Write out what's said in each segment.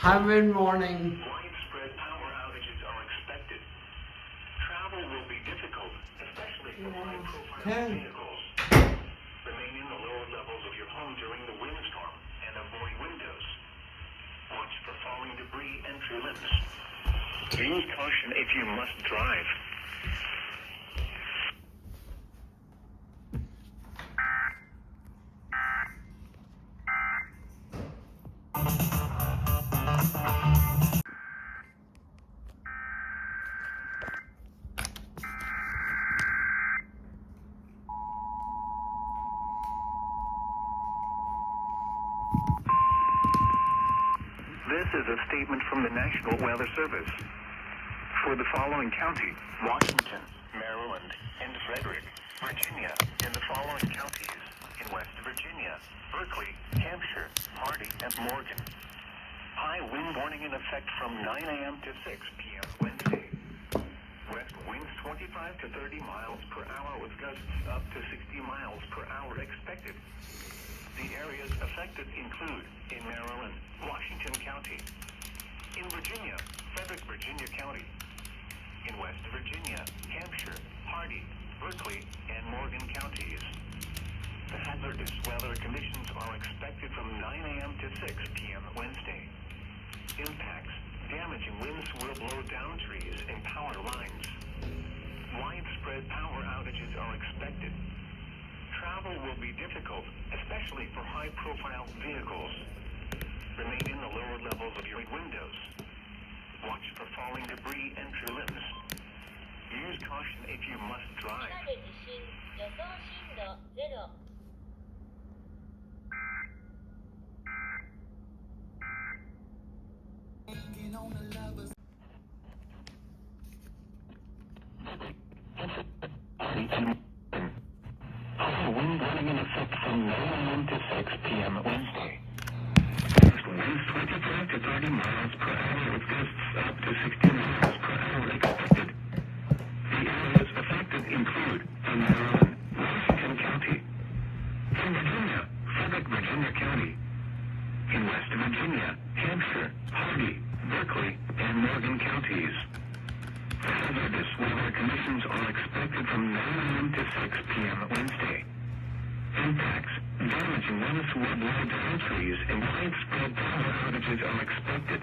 Heavy warning. Widespread power outages are expected. Travel will be difficult, especially for high-profile vehicles. Remain in the lower levels of your home during the windstorm and avoid windows. Watch for falling debris and tree limbs. Use caution if you must drive. This is a statement from the National Weather Service. For the following county, Washington, Maryland, and Frederick, Virginia, and the following counties in West Virginia, Berkeley, Hampshire, Hardee, and Morgan. High wind warning in effect from 9 a.m. to 6 p.m. Wednesday. West winds 25 to 30 miles per hour with gusts up to 60 miles per hour expected. The areas affected include in Maryland, Washington County, in Virginia, Frederick, Virginia County, in West Virginia, Hampshire, Hardee, Berkeley, and Morgan counties. The hazardous weather conditions are expected from 9 a.m. to 6 p.m. Wednesday. Impacts: damaging winds will blow down trees and power lines. Widespread power outages are expected. Travel will be difficult, especially for high-profile vehicles. Remain in the lower levels of your windows. Watch for falling debris and tree limbs. Use caution if you must drive. 今で地震、予想震度0。Wind warning in effect from 9 a.m. to 6 p.m. Wednesday. Winds 25 to 30 miles per hour with gusts up to 60 miles per hour expected. The areas affected include in Maryland, Washington County, in Virginia, Frederick, Virginia County, in West Virginia, Hampshire, Hardee, Berkeley, and Morgan counties. Hazardous weather conditions are expected from 9 a.m. to 6 p.m. Wednesday. Impacts: damaging winds will blow down trees and widespread power outages are expected.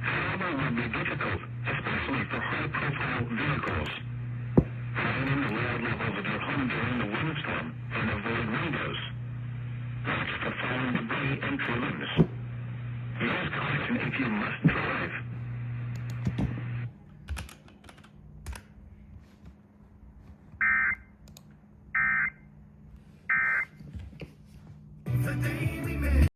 Travel will be difficult, especially for high-profile vehicles. Remain in the lower levels of your home during the windstorm and avoid windows. Watch for falling debris and tree limbs. Use caution if you must